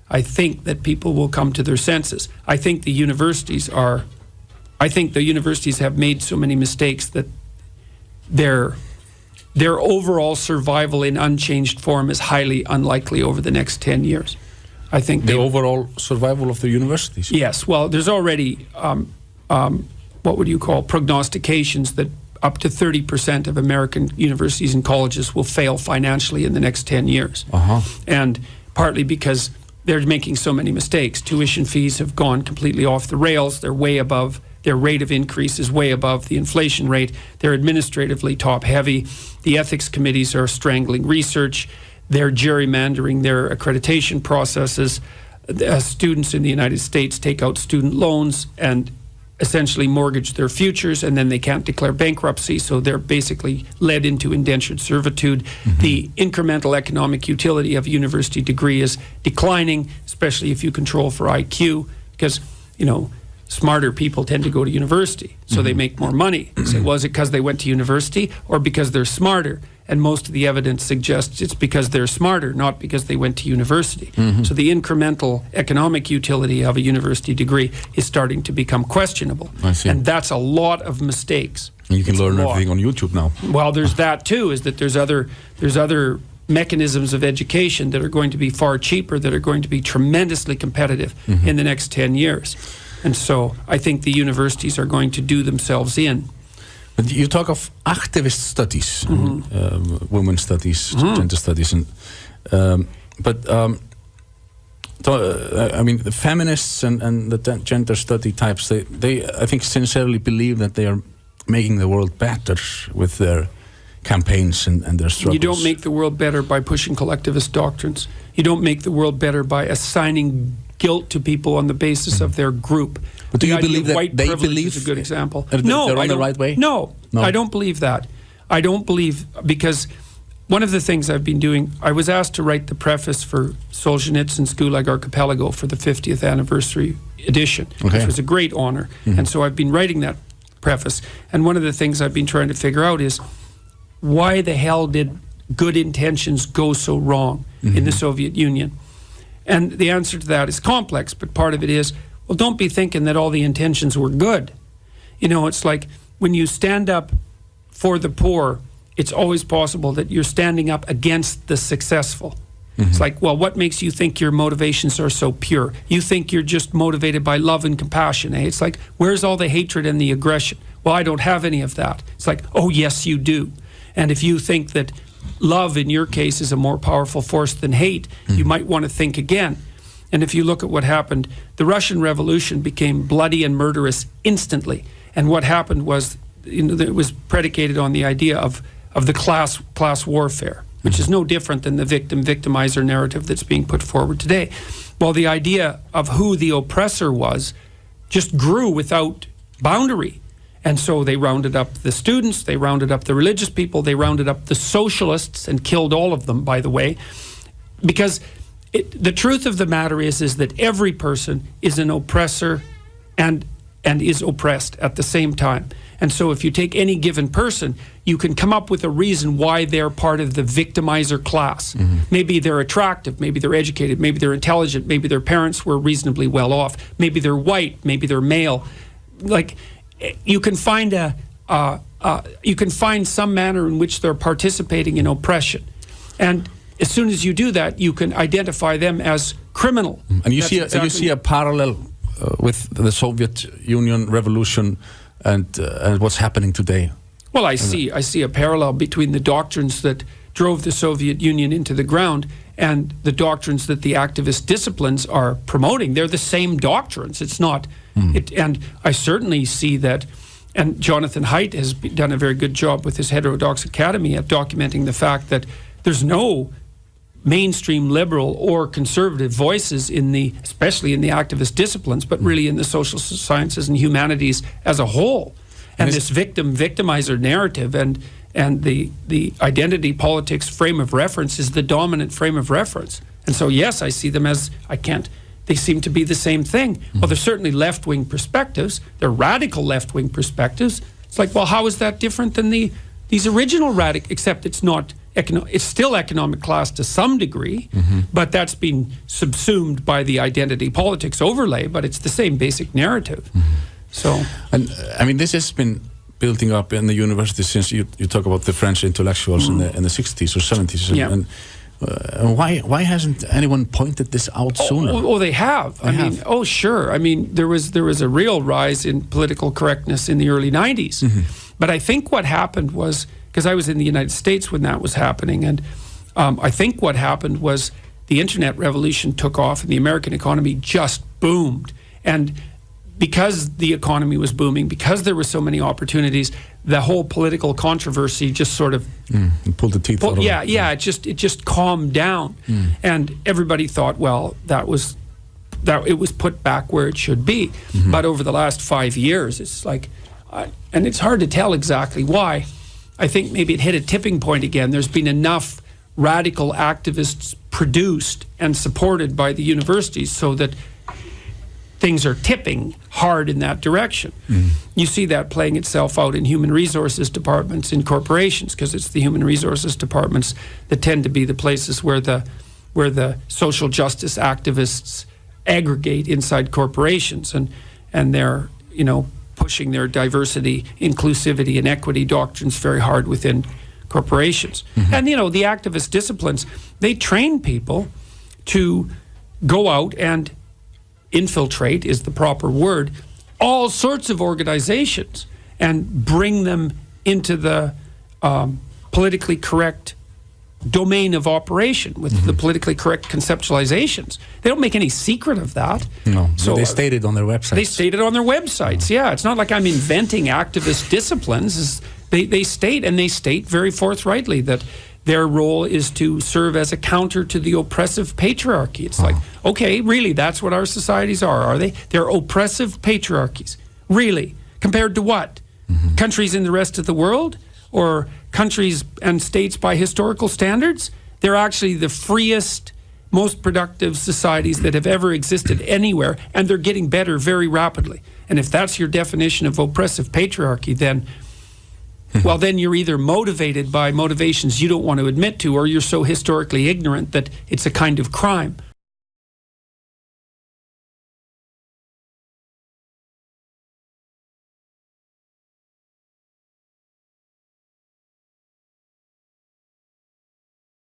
I think that people will come to their senses. I think the universities have made so many mistakes that their overall survival in unchanged form is highly unlikely over the next 10 years. I think the overall survival of the universities? Yes. Well, there's already, what would you call, prognostications that up to 30% of American universities and colleges will fail financially in the next 10 years. And partly because they're making so many mistakes. Tuition fees have gone completely off the rails. They're way above, their rate of increase is way above the inflation rate. They're administratively top-heavy. The ethics committees are strangling research. They're gerrymandering their accreditation processes. Students in the United States take out student loans and essentially mortgage their futures, and then they can't declare bankruptcy, so they're basically led into indentured servitude. The incremental economic utility of a university degree is declining, especially if you control for IQ, because, smarter people tend to go to university, so they make more money. So was it because they went to university or because they're smarter? And most of the evidence suggests it's because they're smarter, not because they went to university. So the incremental economic utility of a university degree is starting to become questionable. I see. And that's a lot of mistakes. And you can learn everything on YouTube now. Well, there's that too, is that there's other mechanisms of education that are going to be far cheaper, that are going to be tremendously competitive in the next 10 years. And so I think the universities are going to do themselves in. But you talk of activist studies, women's studies, gender studies, and I mean the feminists and the gender study types. They I think sincerely believe that they are making the world better with their campaigns and their struggles. You don't make the world better by pushing collectivist doctrines. You don't make the world better by assigning guilt to people on the basis of their group. But do you believe that white they privilege believe is a good example? No, they're on the right way? No, I don't believe that. I don't believe, because one of the things I've been doing, I was asked to write the preface for Solzhenitsyn's Gulag Archipelago for the 50th anniversary edition, which was a great honor. And so I've been writing that preface. And one of the things I've been trying to figure out is, why the hell did good intentions go so wrong in the Soviet Union? And the answer to that is complex, but part of it is, well, don't be thinking that all the intentions were good. It's like when you stand up for the poor, it's always possible that you're standing up against the successful. It's like, well, what makes you think your motivations are so pure? You think you're just motivated by love and compassion, eh? It's like, where's all the hatred and the aggression? Well, I don't have any of that. It's like, oh, yes, you do. And if you think that love, in your case, is a more powerful force than hate, you might want to think again. And if you look at what happened, the Russian Revolution became bloody and murderous instantly. And what happened was, it was predicated on the idea of the class warfare, which is no different than the victim-victimizer narrative that's being put forward today. Well, the idea of who the oppressor was just grew without boundary. And so they rounded up the students, they rounded up the religious people, they rounded up the socialists and killed all of them, by the way. Because the truth of the matter is that every person is an oppressor and is oppressed at the same time. And so if you take any given person, you can come up with a reason why they're part of the victimizer class. Maybe they're attractive, maybe they're educated, maybe they're intelligent, maybe their parents were reasonably well off, maybe they're white, maybe they're male. Like, you can find some manner in which they're participating in oppression, and as soon as you do that, you can identify them as criminal. And you see a parallel with the Soviet Union revolution and what's happening today. Well, I see a parallel between the doctrines that drove the Soviet Union into the ground and the doctrines that the activist disciplines are promoting. They're the same doctrines. It's not. And I certainly see that, and Jonathan Haidt has done a very good job with his Heterodox Academy at documenting the fact that there's no mainstream liberal or conservative voices especially in the activist disciplines, but really in the social sciences and humanities as a whole. And this victimizer narrative and the identity politics frame of reference is the dominant frame of reference. And so, yes, I see them as, they seem to be the same thing. Well, they're certainly left-wing perspectives. They're radical left-wing perspectives. It's like, well, how is that different than these original radical, except it's not it's still economic class to some degree, but that's been subsumed by the identity politics overlay, but it's the same basic narrative. So, and I mean, this has been building up in the university since you talk about the French intellectuals in the 60s or 70s. Yeah. And why hasn't anyone pointed this out sooner? They have. I mean, sure. I mean, there was a real rise in political correctness in the early 90s. But I think what happened was, because I was in the United States when that was happening, and I think what happened was the internet revolution took off and the American economy just boomed. And because the economy was booming, because there were so many opportunities, the whole political controversy just sort of pulled the teeth out of it. Yeah, it just calmed down, and everybody thought, well, that it was put back where it should be. But over the last 5 years, it's like, and it's hard to tell exactly why. I think maybe it hit a tipping point again. There's been enough radical activists produced and supported by the universities so that things are tipping hard in that direction. You see that playing itself out in human resources departments in corporations, because it's the human resources departments that tend to be the places where the social justice activists aggregate inside corporations, and they're, pushing their diversity, inclusivity, and equity doctrines very hard within corporations. And the activist disciplines, they train people to go out and infiltrate, is the proper word, all sorts of organizations and bring them into the politically correct domain of operation with the politically correct conceptualizations. They don't make any secret of that. No, so they state it on their websites. They state it on their websites, yeah. It's not like I'm inventing activist disciplines. They state very forthrightly that their role is to serve as a counter to the oppressive patriarchy. It's like, okay, really, that's what our societies are they? They're oppressive patriarchies. Really? Compared to what? Countries in the rest of the world? Or countries and states by historical standards? They're actually the freest, most productive societies that have ever existed anywhere, and they're getting better very rapidly. And if that's your definition of oppressive patriarchy, then well, then you're either motivated by motivations you don't want to admit to, or you're so historically ignorant that it's a kind of crime.